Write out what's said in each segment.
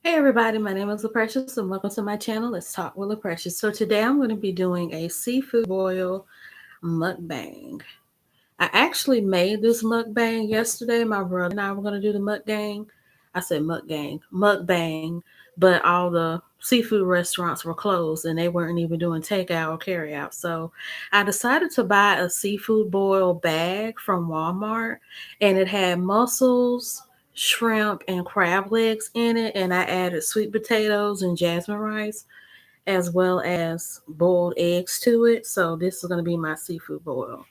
Hey everybody, my name is LaPrecious and welcome to my channel. Let's talk with LaPrecious. So today I'm going to be doing a seafood boil mukbang. I actually made this mukbang yesterday. My brother and I were going to do the mukbang. I said mukbang, but all the seafood restaurants were closed and they weren't even doing takeout or carry out. So I decided to buy a seafood boil bag from Walmart and it had mussels, shrimp, and crab legs in it. And I added sweet potatoes and jasmine rice as well as boiled eggs to it. So this is going to be my seafood boil.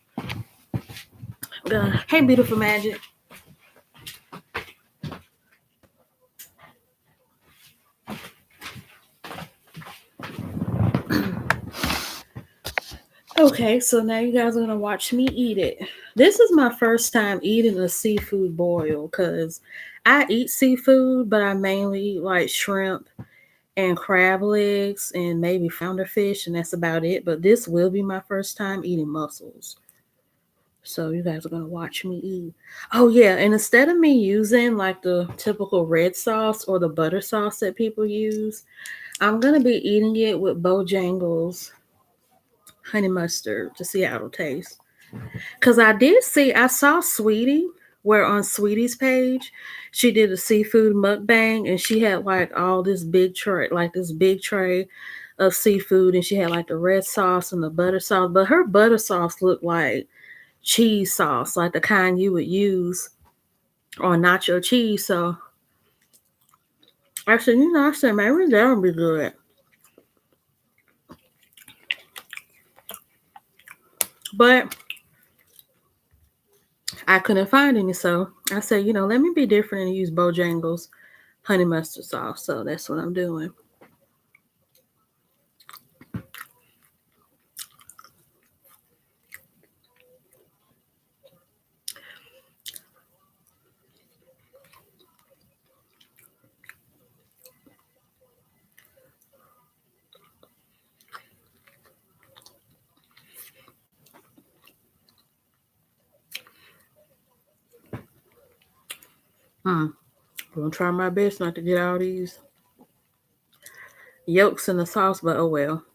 Hey, beautiful magic. Okay, so now you guys are gonna watch me eat it. This is my first time eating a seafood boil because I eat seafood, but I mainly eat like shrimp and crab legs and maybe flounder fish, and that's about it. But this will be my first time eating mussels. So you guys are gonna watch me eat. Oh yeah, and instead of me using like the typical red sauce or the butter sauce that people use, I'm gonna be eating it with Bojangles honey mustard to see how it'll taste. Cause I saw Sweetie where on Sweetie's page, she did a seafood mukbang and she had like all this big tray, like this big tray of seafood, and she had like the red sauce and the butter sauce, but her butter sauce looked like cheese sauce, like the kind you would use on nacho cheese. So I said, maybe that'll be good. But I couldn't find any, so I said, let me be different and use Bojangles honey mustard sauce. So that's what I'm doing. Hmm. I'm gonna try my best not to get all these yolks in the sauce, but oh well.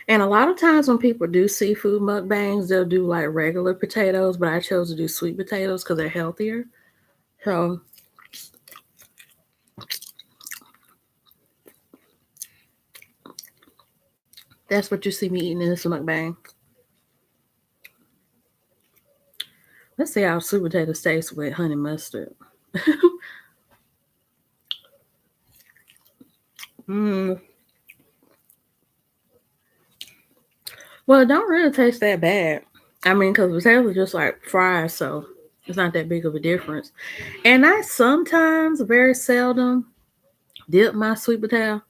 And a lot of times when people do seafood mukbangs, they'll do like regular potatoes, but I chose to do sweet potatoes because they're healthier. So that's what you see me eating in this mukbang. Let's see how sweet potatoes taste with honey mustard. mm. Well, it don't really taste that bad. I mean, because potatoes are just like fries, so it's not that big of a difference. And I sometimes, very seldom, dip my sweet potato.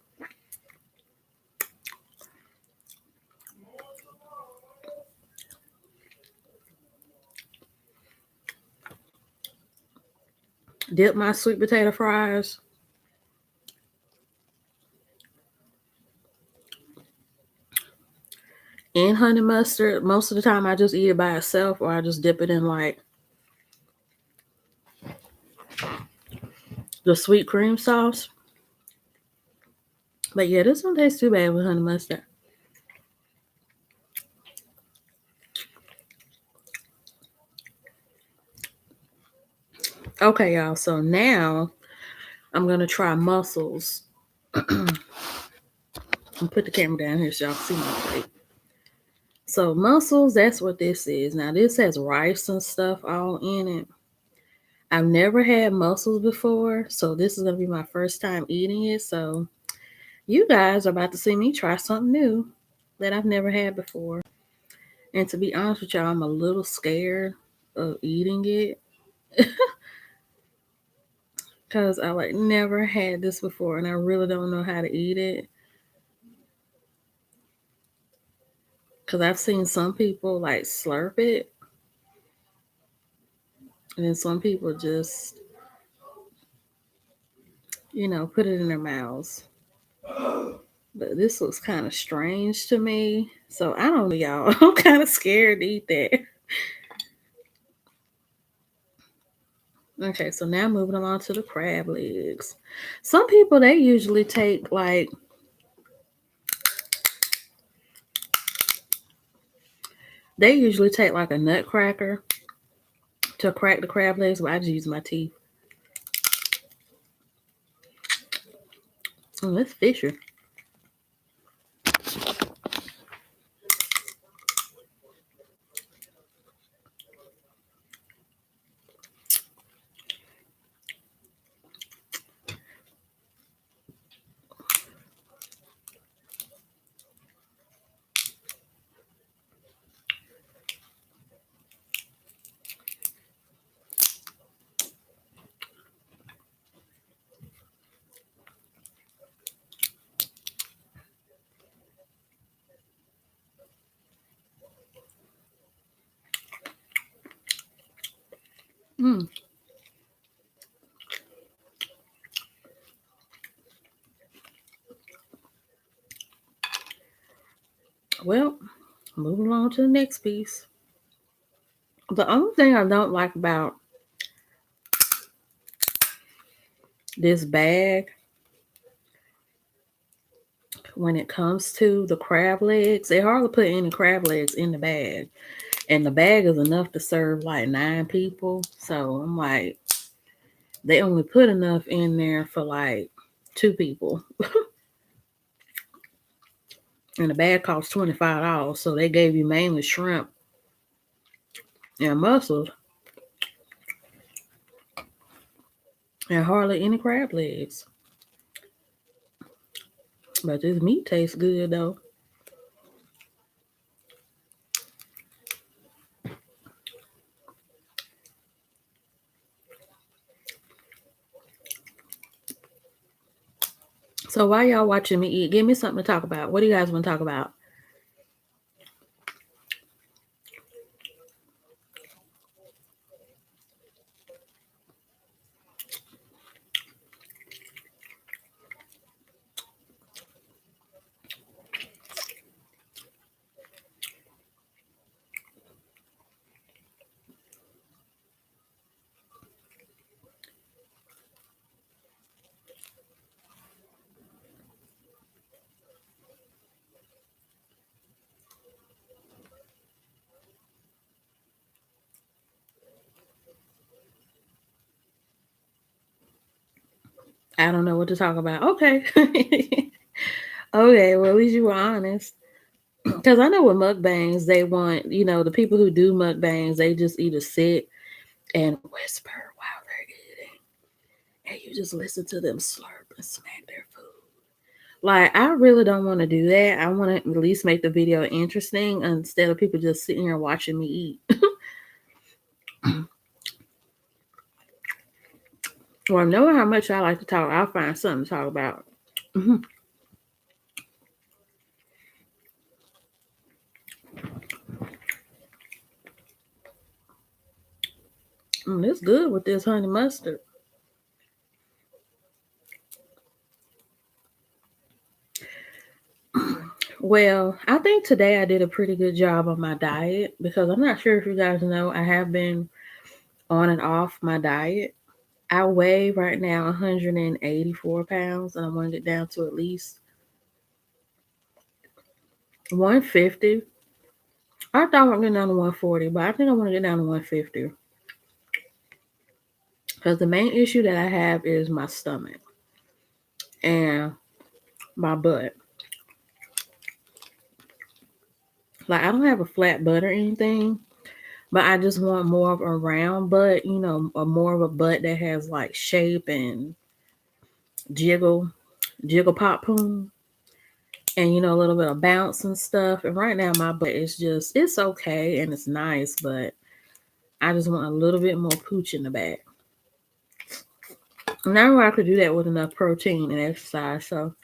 Dip my sweet potato fries in honey mustard. Most of the time, I just eat it by itself, or I just dip it in like the sweet cream sauce. But yeah, this don't taste too bad with honey mustard. Okay, y'all. So now I'm gonna try mussels. I'll put the camera down here so y'all can see my plate. So mussels, that's what this is. Now this has rice and stuff all in it. I've never had mussels before, so this is gonna be my first time eating it. So you guys are about to see me try something new that I've never had before. And to be honest with y'all, I'm a little scared of eating it because I like never had this before and I really don't know how to eat it. Because I've seen some people like slurp it, and then some people just, put it in their mouths. But this looks kind of strange to me. So I don't know, y'all. I'm kind of scared to eat that. Okay, so now moving along to the crab legs. Some people they usually take like a nutcracker to crack the crab legs, but I just use my teeth. Oh, it's fishy. Mm. Well, moving along to the next piece. The only thing I don't like about this bag when it comes to the crab legs, they hardly put any crab legs in the bag. And the bag is enough to serve like 9 people. So I'm like, they only put enough in there for like 2 people. And the bag costs $25. So they gave you mainly shrimp and mussels and hardly any crab legs. But this meat tastes good though. So while y'all watching me eat, give me something to talk about. What do you guys want to talk about? I don't know what to talk about. Okay. Okay, well, at least you were honest. Because I know with mukbangs, they want, the people who do mukbangs, they just either sit and whisper while they're eating. And you just listen to them slurp and smack their food. Like, I really don't want to do that. I want to at least make the video interesting instead of people just sitting here watching me eat. Well, knowing how much I like to talk, I'll find something to talk about. Mhm. It's good with this honey mustard. Well, I think today I did a pretty good job on my diet because I'm not sure if you guys know, I have been on and off my diet. I weigh right now 184 pounds and I want to get down to at least 150. I thought I was getting down to 140, but I think I want to get down to 150 because the main issue that I have is my stomach and my butt. Like, I don't have a flat butt or anything, but I just want more of a round butt, a more of a butt that has like shape and jiggle, jiggle pop poom, and a little bit of bounce and stuff. And right now my butt is it's okay and it's nice, but I just want a little bit more pooch in the back. Now I could do that with enough protein and exercise, so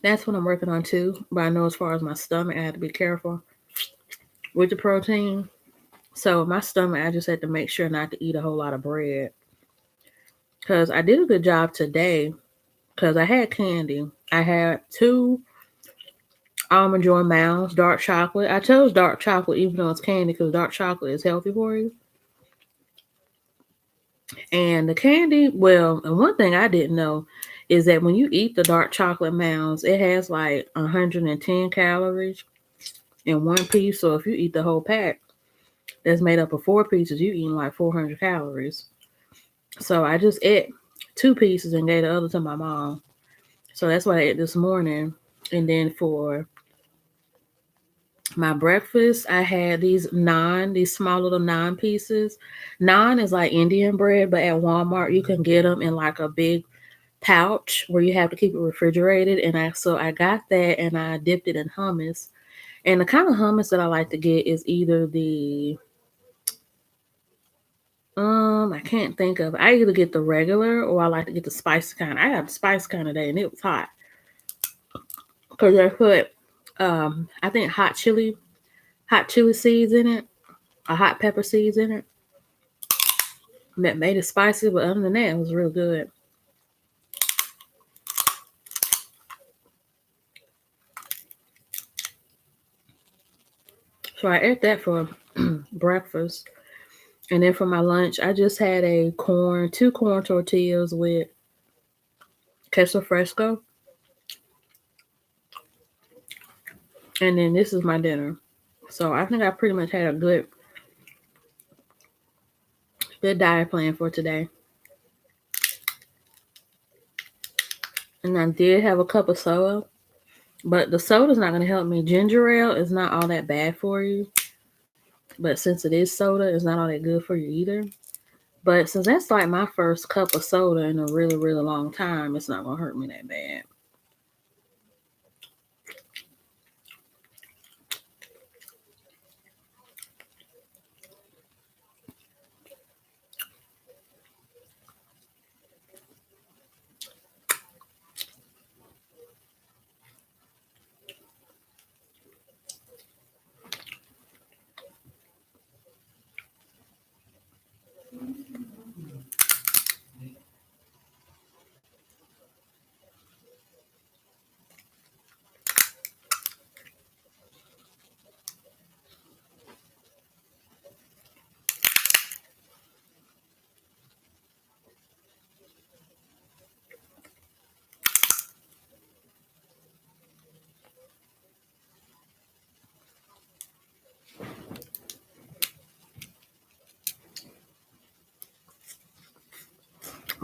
that's what I'm working on too. But I know as far as my stomach, I have to be careful with the protein. So my stomach, I just had to make sure not to eat a whole lot of bread. Because I did a good job today. because I had candy. I had two Almond Joy Mounds, dark chocolate. I chose dark chocolate even though it's candy because dark chocolate is healthy for you. And the candy, well, and one thing I didn't know is that when you eat the dark chocolate mounds, it has like 110 calories in one piece. So if you eat the whole pack, that's made up of four pieces, you eating like 400 calories. So I just ate two pieces and gave the other to my mom. So that's what I ate this morning. And then for my breakfast, I had these small little naan pieces. Naan is like Indian bread, but at Walmart you can get them in like a big pouch where you have to keep it refrigerated. And I got that and I dipped it in hummus. And the kind of hummus that I like to get is either the I can't think of. I either get the regular or I like to get the spicy kind. I got the spicy kind today and it was hot because I put I think hot chili seeds in it, or hot pepper seeds in it. That made it spicy, but other than that, it was real good. So I ate that for breakfast. And then for my lunch, I just had two corn tortillas with queso fresco. And then this is my dinner. So I think I pretty much had a good diet plan for today. And I did have a cup of soda, but the soda's not going to help me. Ginger ale is not all that bad for you. But since it is soda, it's not all that good for you either. But since that's like my first cup of soda in a really, really long time, it's not going to hurt me that bad.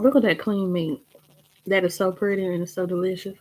Look at that clean meat. That is so pretty and it's so delicious.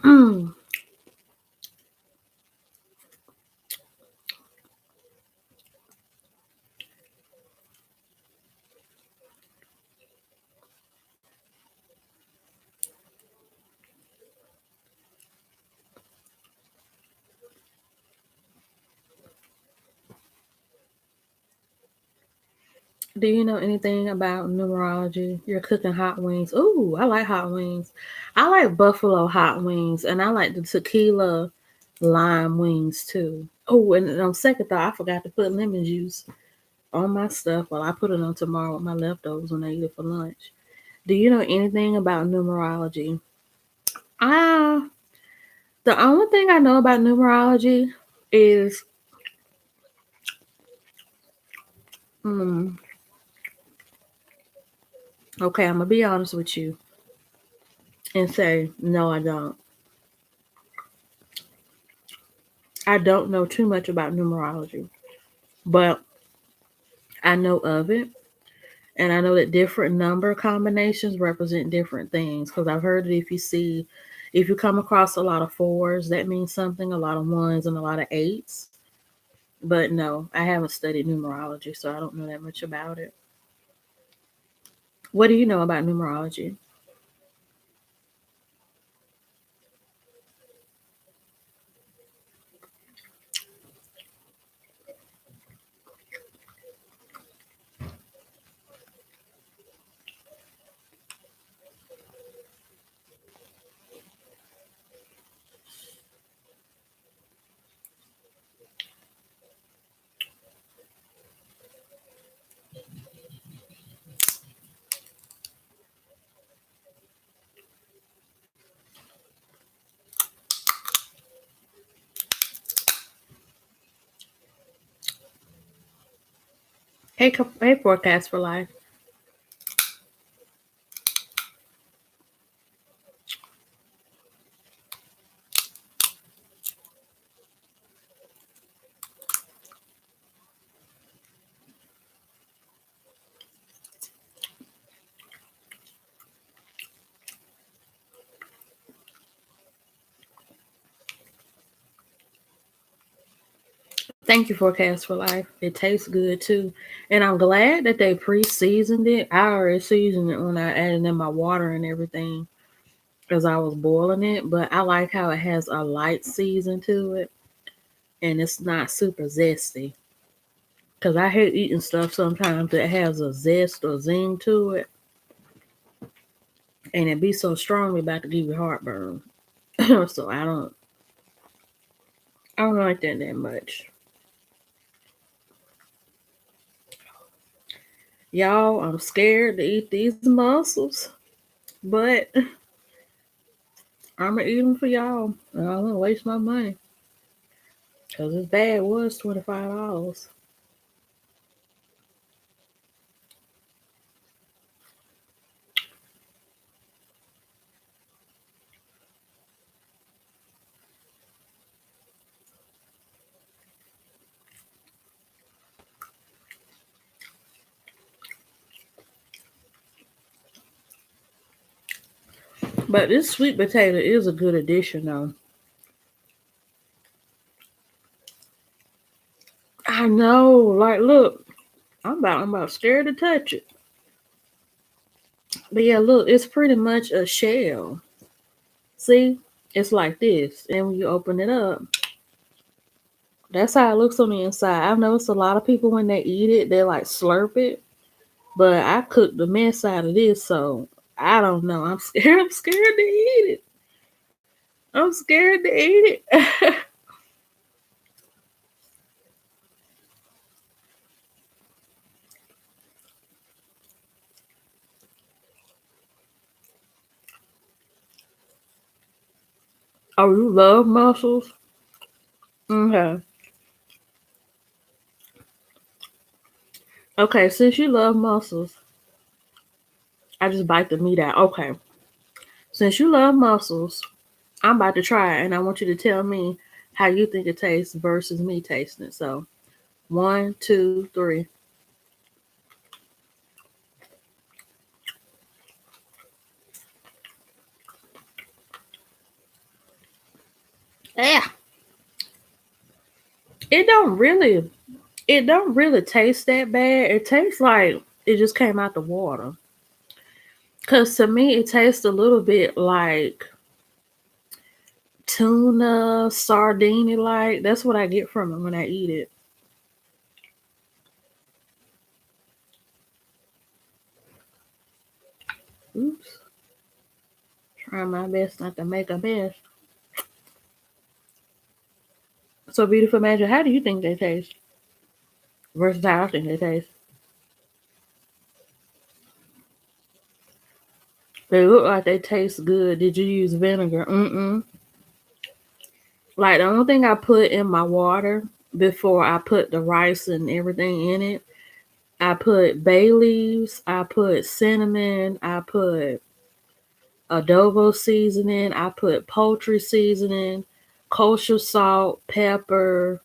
Do you know anything about numerology? You're cooking hot wings. Ooh, I like hot wings. I like buffalo hot wings, and I like the tequila lime wings too. Oh, and on second thought, I forgot to put lemon juice on my stuff. Well, I put it on tomorrow with my leftovers when I eat it for lunch. Do you know anything about numerology? Ah, the only thing I know about numerology is, mm, okay, I'm gonna be honest with you and say no, I don't. I don't know too much about numerology, but I know of it, and I know that different number combinations represent different things. Because I've heard that if you come across a lot of fours, that means something. A lot of ones and a lot of eights. But no, I haven't studied numerology, so I don't know that much about it. What do you know about numerology? Hey, hey, forecast for life. Thank you, forecast for life. It tastes good too, and I'm glad that they pre-seasoned it. I already seasoned it when I added in my water and everything as I was boiling it, but I like how it has a light season to it and it's not super zesty. Cause I hate eating stuff sometimes that has a zest or zing to it, and it be so strongly about to give you heartburn. So I don't like that much. Y'all, I'm scared to eat these mussels, but I'm gonna eat them for y'all. I don't want to waste my money because this bag was $25. But this sweet potato is a good addition, though. I know, like, look, I'm about scared to touch it. But yeah, look, it's pretty much a shell. See, it's like this, and when you open it up, that's how it looks on the inside. I've noticed a lot of people when they eat it, they like slurp it. But I cooked the mess out of this, so I don't know. I'm scared. I'm scared to eat it. I'm scared to eat it. Oh, you love mussels? Okay. Okay, since you love mussels, I just bite the meat out. Okay. Since you love mussels, I'm about to try it, and I want you to tell me how you think it tastes versus me tasting it. So, one, two, three. Yeah, it don't really it don't really taste that bad. It tastes like it just came out the water. Cause to me it tastes a little bit like tuna, sardine like. That's what I get from it when I eat it. Oops. Trying my best not to make a mess. So beautiful magic, how do you think they taste? Versus how I think they taste. They look like they taste good. Did you use vinegar? Mm-mm. Like the only thing I put in my water before I put the rice and everything in it, I put bay leaves, I put cinnamon, I put adobo seasoning, I put poultry seasoning, kosher salt, pepper,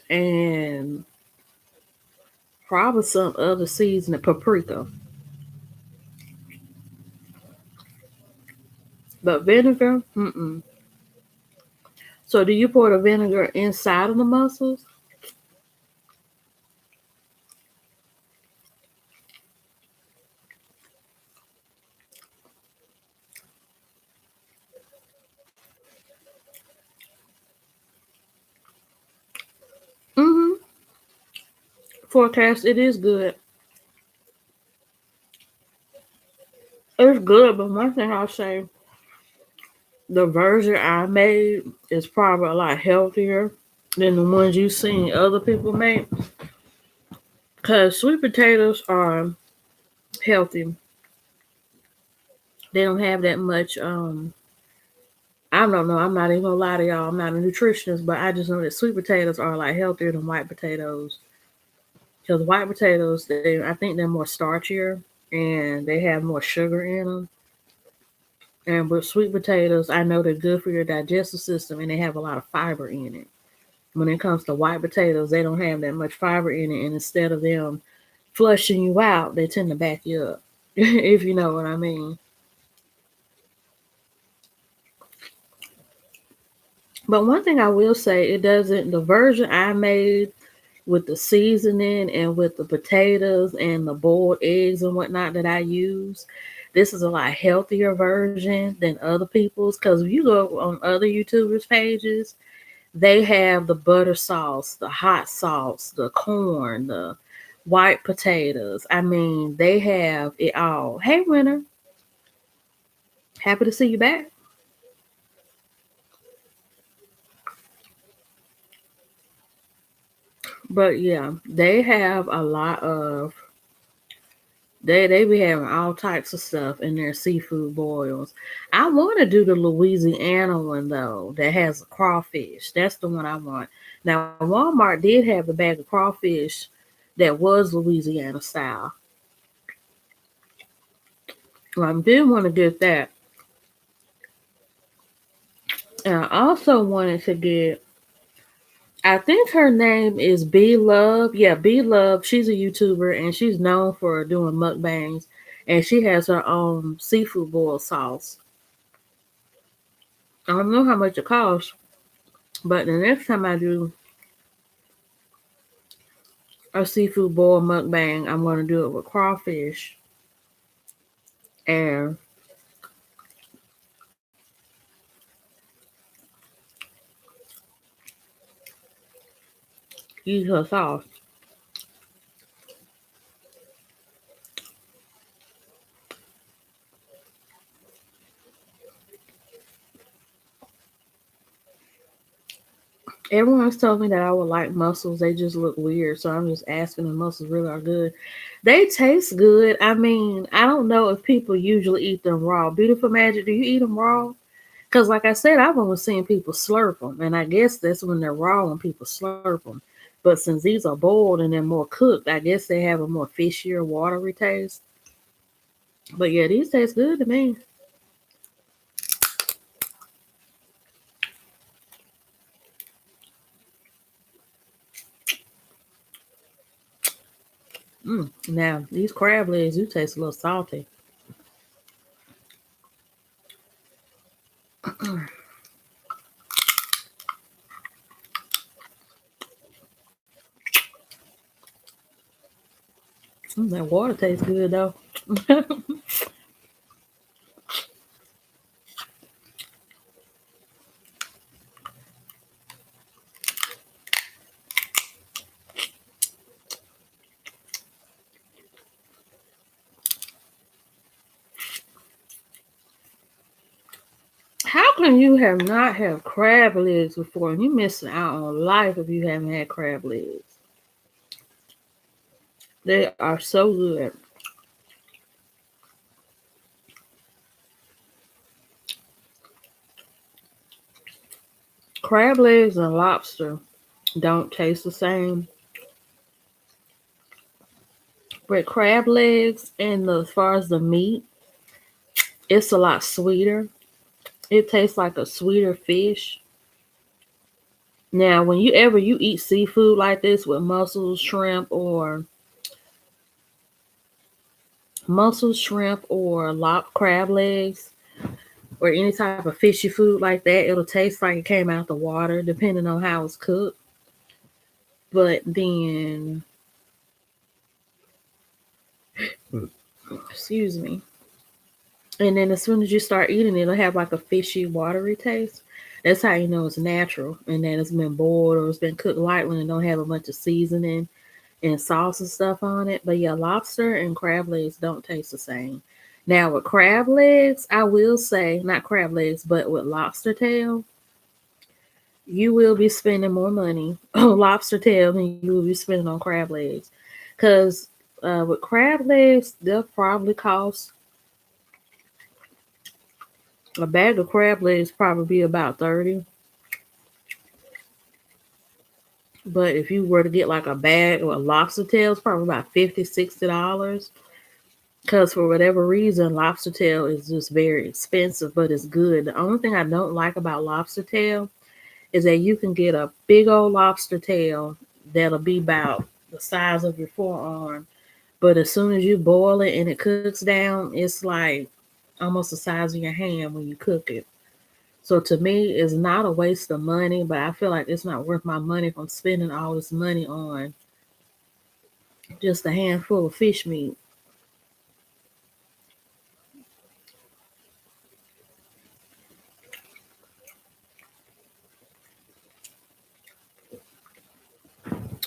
and probably some other seasoning, paprika. But vinegar, mm-mm. So do you pour the vinegar inside of the mussels? Mm-hmm. Forecast, it is good. It's good, but one thing I'll say, the version I made is probably a lot healthier than the ones you've seen other people make. Cause sweet potatoes are healthy. They don't have that much. I don't know. I'm not even gonna lie to y'all. I'm not a nutritionist, but I just know that sweet potatoes are like healthier than white potatoes. Because white potatoes, I think they're more starchier and they have more sugar in them. And with sweet potatoes, I know they're good for your digestive system and they have a lot of fiber in it. When it comes to white potatoes, they don't have that much fiber in it, and instead of them flushing you out, they tend to back you up. If you know what I mean. But one thing I will say, it doesn't. The version I made with the seasoning and with the potatoes and the boiled eggs and whatnot that I use, this is a lot healthier version than other people's. Because if you go on other YouTubers' pages, they have the butter sauce, the hot sauce, the corn, the white potatoes. I mean, they have it all. Hey, Winter, happy to see you back. But yeah, they have a lot of they be having all types of stuff in their seafood boils. I want to do the Louisiana one though that has crawfish. That's the one I want. Now Walmart did have a bag of crawfish that was Louisiana style. Well, I did want to get that. And I also wanted to get, I think her name is B Love. Yeah, B Love. She's a YouTuber and she's known for doing mukbangs. And she has her own seafood boil sauce. I don't know how much it costs, but the next time I do a seafood boil mukbang, I'm going to do it with crawfish and use her sauce. Everyone's told me that I would like mussels. They just look weird. So I'm just asking if mussels really are good. They taste good. I mean, I don't know if people usually eat them raw. Beautiful Magic, do you eat them raw? Because, like I said, I've only seen people slurp them. And I guess that's when they're raw when people slurp them. But since these are boiled and they're more cooked, I guess they have a more fishier, watery taste. But yeah, these taste good to me. Now, these crab legs do taste a little salty. That water tastes good though. How can you have not had crab legs before? You missing out on life if you haven't had crab legs. They are so good. Crab legs and lobster don't taste the same. But crab legs and as far as the meat, it's a lot sweeter. It tastes like a sweeter fish. Now, when you eat seafood like this with shrimp or crab legs or any type of fishy food like that, it'll taste like it came out the water depending on how it's cooked. But then, excuse me. And then as soon as you start eating it, it'll have like a fishy, watery taste. That's how you know it's natural and that it's been boiled or it's been cooked light when it don't have a bunch of seasoning and sauce and stuff on it. But yeah, lobster and crab legs don't taste the same. Now with crab legs, I will say not crab legs, but with lobster tail, you will be spending more money on lobster tail than you will be spending on crab legs. Because with crab legs, they'll probably cost a bag of crab legs probably be about 30. But if you were to get like a bag of lobster tails, probably about $50, $60. Because for whatever reason, lobster tail is just very expensive, but it's good. The only thing I don't like about lobster tail is that you can get a big old lobster tail that'll be about the size of your forearm. But as soon as you boil it and it cooks down, it's like almost the size of your hand when you cook it. So to me, it's not a waste of money, but I feel like it's not worth my money if I'm spending all this money on just a handful of fish meat.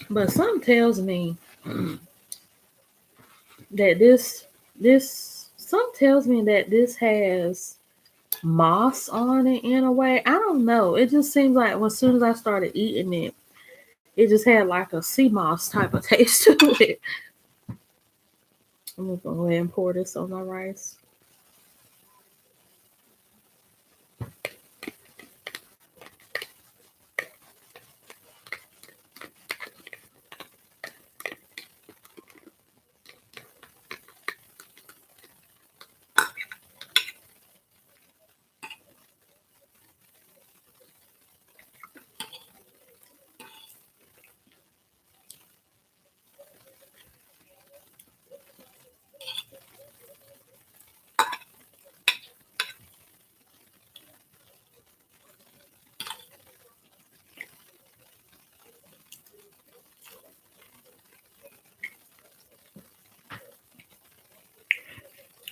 But something tells me that this has moss on it in a way. I don't know. It just seems like as soon as I started eating it, it just had like a sea moss type of taste to it. I'm gonna go ahead and pour this on my rice.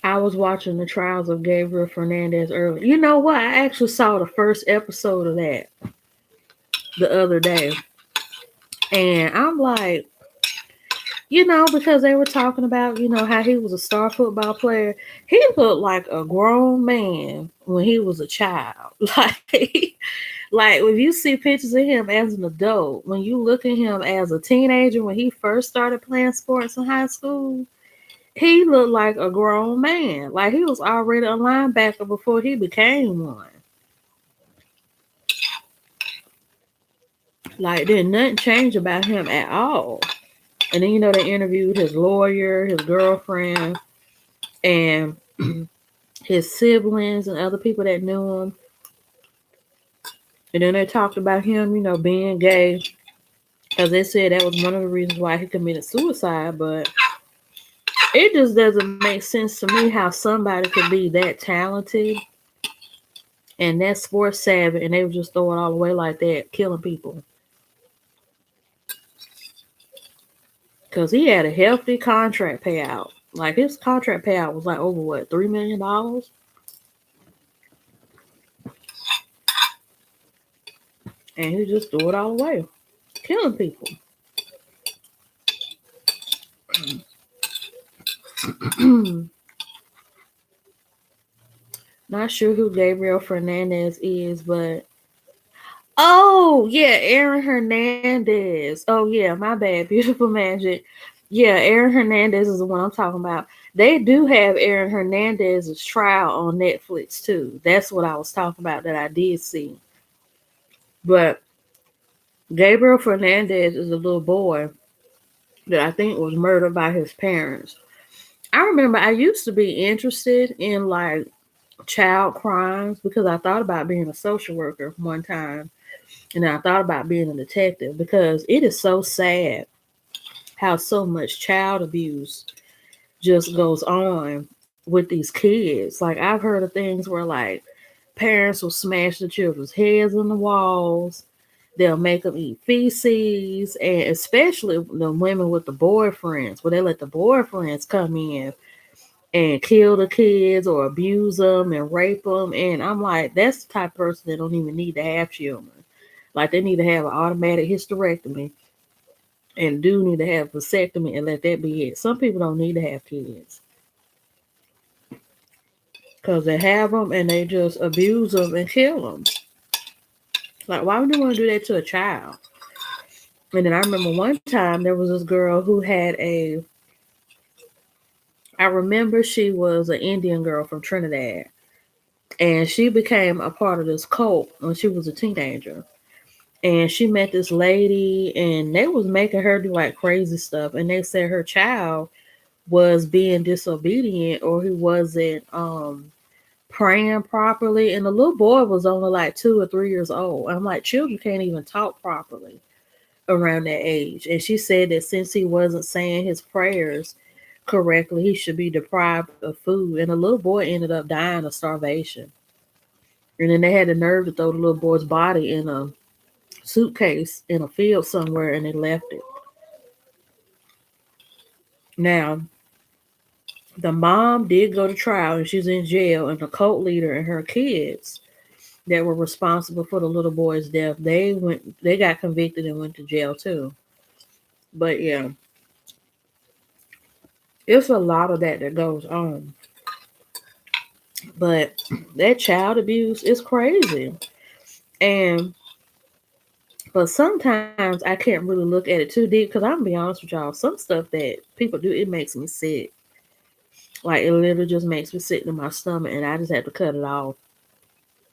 I was watching the trials of Gabriel Fernandez earlier. You know what? I actually saw the first episode of that the other day. And I'm like, because they were talking about, how he was a star football player. He looked like a grown man when he was a child. Like if you see pictures of him as an adult, when you look at him as a teenager when he first started playing sports in high school, he looked like a grown man. Like he was already a linebacker before he became one. Like did nothing change about him at all. And then they interviewed his lawyer, his girlfriend, and his siblings and other people that knew him. And then they talked about him, being gay. Because they said that was one of the reasons why he committed suicide. But it just doesn't make sense to me how somebody could be that talented and that sports savvy and they would just throw it all away like that, killing people. because he had a hefty contract payout. Like his contract payout was like over what, $3 million, and he just threw it all away, killing people. Not sure who Gabriel Fernandez is, but oh yeah, Aaron Hernandez. Oh yeah, my bad. Beautiful Magic. Yeah, Aaron Hernandez is the one I'm talking about. They do have Aaron Hernandez's trial on Netflix too. That's what I was talking about that I did see. But Gabriel Fernandez is a little boy that I think was murdered by his parents. I remember I used to be interested in like child crimes because I thought about being a social worker one time, and I thought about being a detective because it is so sad how so much child abuse just goes on with these kids. Like I've heard of things where like parents will smash the children's heads on the walls. They'll make them eat feces, and especially the women with the boyfriends, where they let the boyfriends come in and kill the kids or abuse them and rape them. And I'm like, that's the type of person that don't even need to have children. Like they need to have an automatic hysterectomy and do need to have a vasectomy and let that be it. Some people don't need to have kids because they have them and they just abuse them and kill them. Like, why would you want to do that to a child? And then I remember one time there was this girl who had I remember she was an Indian girl from Trinidad. And she became a part of this cult when she was a teenager. And she met this lady and they was making her do like crazy stuff. And they said her child was being disobedient or he wasn't praying properly. And the little boy was only like 2 or 3 years old. I'm like, children can't even talk properly around that age. And she said that since he wasn't saying his prayers correctly, he should be deprived of food. And the little boy ended up dying of starvation. And then they had the nerve to throw the little boy's body in a suitcase in a field somewhere and they left it. Now, the mom did go to trial and she's in jail, and the cult leader and her kids that were responsible for the little boy's death, they got convicted and went to jail too. But yeah, it's a lot of that goes on. But that child abuse is crazy. And but sometimes I can't really look at it too deep because I'm gonna be honest with y'all. Some stuff that people do, it makes me sick. Like it literally just makes me sick in my stomach, and I just have to cut it off.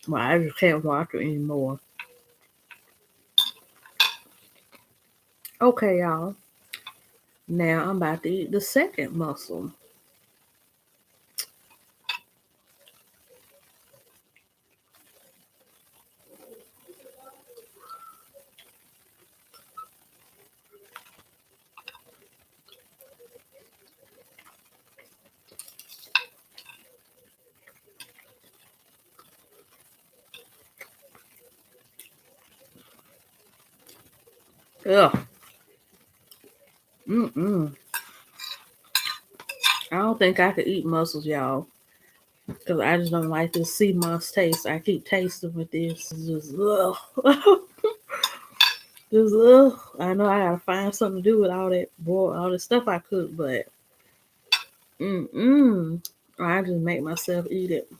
Well, I just can't watch it anymore. Okay, y'all. Now I'm about to eat the second mussel. Ugh. Mm-mm. I don't think I could eat mussels, y'all, because I just don't like this sea moss taste. I keep tasting with this. It's just ugh. Just ugh. I know I gotta find something to do with all that boy, all the stuff I cook, but mm-mm. I just make myself eat it.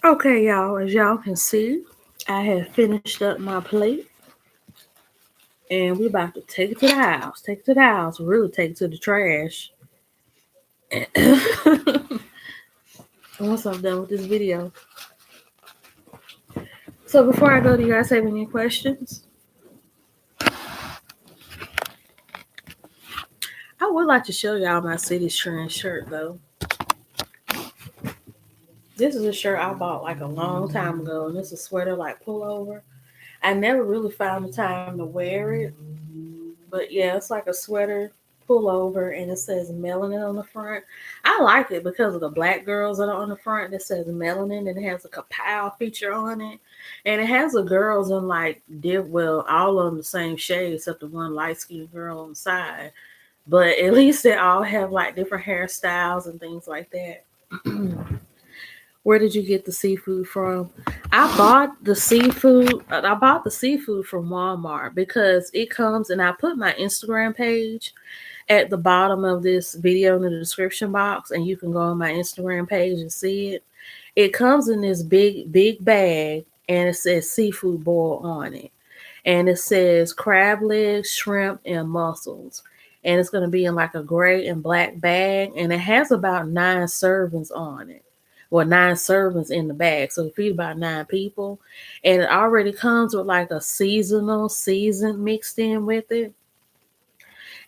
Okay, y'all, as y'all can see, I have finished up my plate and we about to take it to the house. Take it to the house, really take it to the trash. Once I'm done with this video. So before I go, do you guys have any questions? I would like to show y'all my City Trend shirt though. This is a shirt I bought like a long time ago, and it's a sweater like pullover. I never really found the time to wear it, but yeah, it's like a sweater pullover, and it says melanin on the front. I like it because of the black girls that are on the front that says melanin, and it has a kapow feature on it, and it has the girls in like well, all of them the same shade except the one light skinned girl on the side. But at least they all have like different hairstyles and things like that. Where did you get the seafood from? I bought the seafood from Walmart because it comes, and I put my Instagram page at the bottom of this video in the description box, and you can go on my Instagram page and see it. It comes in this big bag, and it says seafood boil on it, and it says crab legs, shrimp, and mussels. And it's going to be in like a gray and black bag, and it has about 9 servings on it. Well, 9 servings in the bag, so it feed about 9 people. And it already comes with like a seasonal season mixed in with it.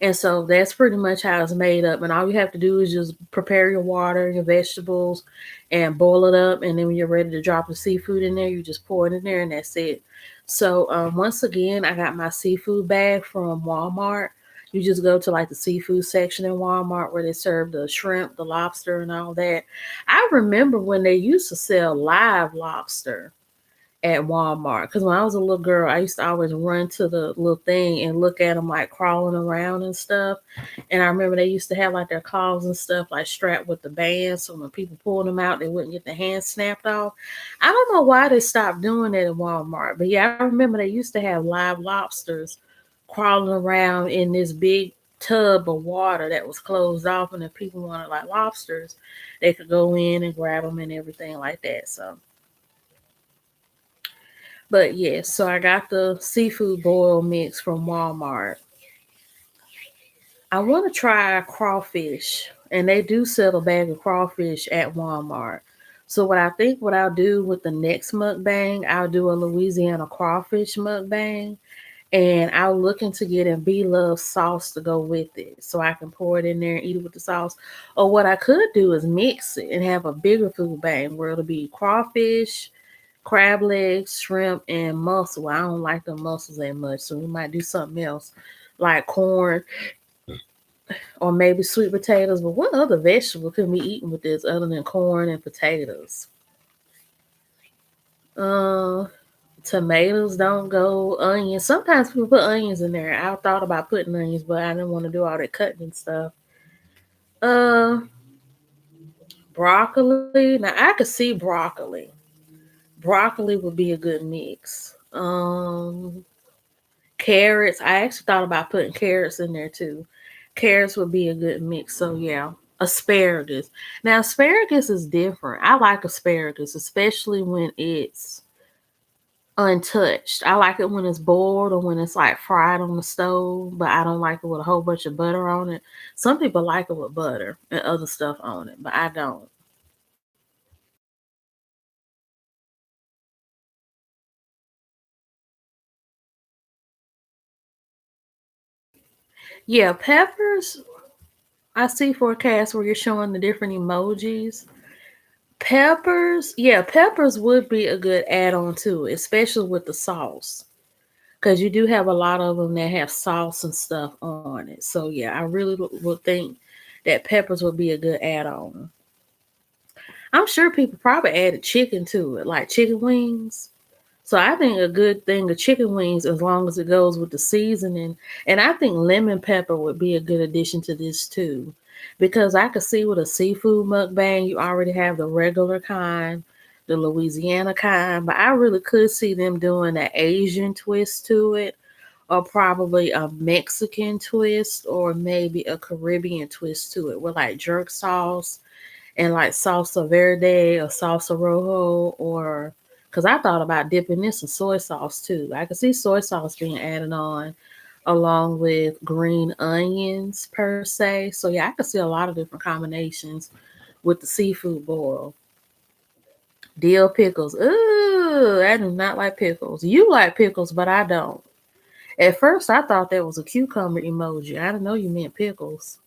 And so that's pretty much how it's made up. And all you have to do is just prepare your water, your vegetables, and boil it up. And then when you're ready to drop the seafood in there, you just pour it in there, and that's it. So once again, I got my seafood bag from Walmart. You just go to like the seafood section in Walmart where they serve the shrimp, the lobster, and all that. I remember when they used to sell live lobster at Walmart. Because when I was a little girl, I used to always run to the little thing and look at them like crawling around and stuff. And I remember they used to have like their claws and stuff like strapped with the bands. So when people pulled them out, they wouldn't get the hands snapped off. I don't know why they stopped doing that at Walmart. But yeah, I remember they used to have live lobsters crawling around in this big tub of water that was closed off. And if people wanted like lobsters, they could go in and grab them and everything like that. So but yes, so I got the seafood boil mix from Walmart. I want to try crawfish, and they do sell a bag of crawfish at Walmart. So what I'll do with the next mukbang, I'll do a Louisiana crawfish mukbang, and I'll look into getting B Love sauce to go with it, so I can pour it in there and eat it with the sauce. Or what I could do is mix it and have a bigger food bang where it'll be crawfish, crab legs, shrimp, and mussel. I don't like the mussels that much, so we might do something else like corn or maybe sweet potatoes. But what other vegetable can we eat with this other than corn and potatoes? Uh, Tomatoes don't go. Onions. Sometimes people put onions in there. I thought about putting onions, but I didn't want to do all that cutting and stuff. Uh, Broccoli. Now I could see broccoli. Broccoli would be a good mix. Carrots. I actually thought about putting carrots in there too. Carrots would be a good mix. So yeah. Asparagus. Now asparagus is different. I like asparagus, especially when it's untouched. I like it when it's boiled or when it's like fried on the stove, but I don't like it with a whole bunch of butter on it. Some people like it with butter and other stuff on it, but I don't. Yeah, peppers. I see forecasts where you're showing the different emojis. Peppers, yeah, peppers would be a good add-on to it, especially with the sauce. Because you do have a lot of them that have sauce and stuff on it. So yeah, I really would think that peppers would be a good add-on. I'm sure people probably added chicken to it, like chicken wings. So I think a good thing of chicken wings, as long as it goes with the seasoning, and I think lemon pepper would be a good addition to this too, because I could see with a seafood mukbang, you already have the regular kind, the Louisiana kind, but I really could see them doing an Asian twist to it, or probably a Mexican twist, or maybe a Caribbean twist to it, with like jerk sauce and like salsa verde or salsa rojo, or because I thought about dipping this in soy sauce too. I could see soy sauce being added on along with green onions per se. So yeah, I could see a lot of different combinations with the seafood boil. Dill pickles. Ooh, Ugh, I do not like pickles. You like pickles, but I don't. At first, I thought that was a cucumber emoji. I didn't know you meant pickles.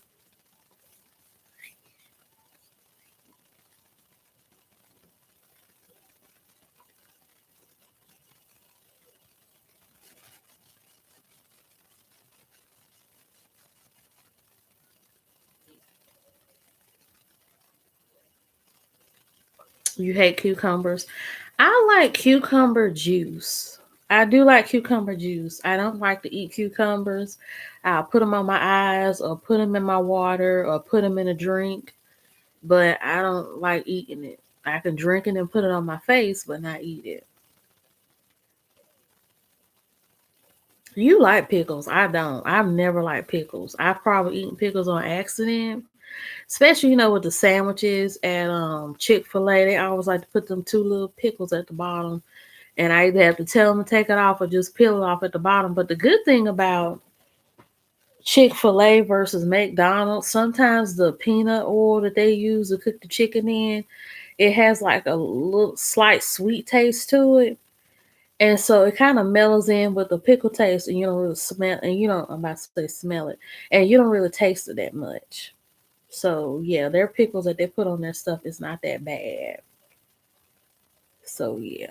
You hate cucumbers. I like cucumber juice. I do like cucumber juice. I don't like to eat cucumbers. I'll put them on my eyes or put them in my water or put them in a drink, but I don't like eating it. I can drink it and put it on my face, but not eat it. You like pickles. I don't. I've never liked pickles. I've probably eaten pickles on accident, especially with the sandwiches at Chick-fil-A. They always like to put them two little pickles at the bottom, and I either have to tell them to take it off or just peel it off at the bottom. But the good thing about Chick-fil-A versus McDonald's, sometimes the peanut oil that they use to cook the chicken in, it has like a little slight sweet taste to it. And so it kind of mellows in with the pickle taste, and you don't really smell, and I'm about to say smell it, and you don't really taste it that much. So yeah, their pickles that they put on their stuff is not that bad. So yeah.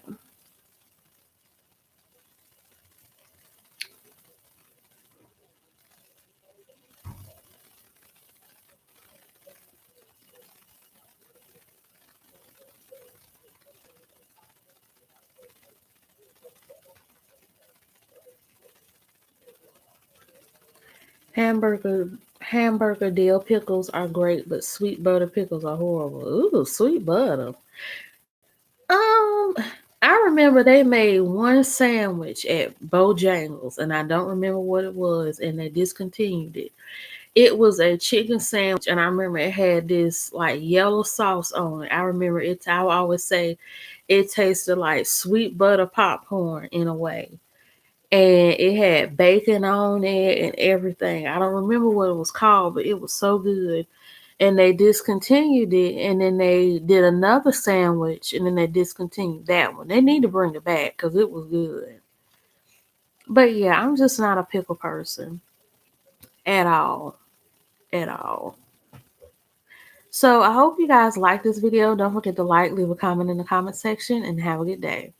Hamburger dill pickles are great, but sweet butter pickles are horrible. Ooh, sweet butter. Um, I remember they made one sandwich at Bojangles, and I don't remember what it was, and they discontinued it. It was a chicken sandwich, and I remember it had this like yellow sauce on it. I remember it. I would always say it tasted like sweet butter popcorn in a way, and it had bacon on it and everything. I don't remember what it was called, but it was so good. And they discontinued it, and then they did another sandwich, and then they discontinued that one. They need to bring it back because it was good. But yeah, I'm just not a pickle person at all, at all. So I hope you guys like this video. Don't forget to like, leave a comment in the comment section, and have a good day.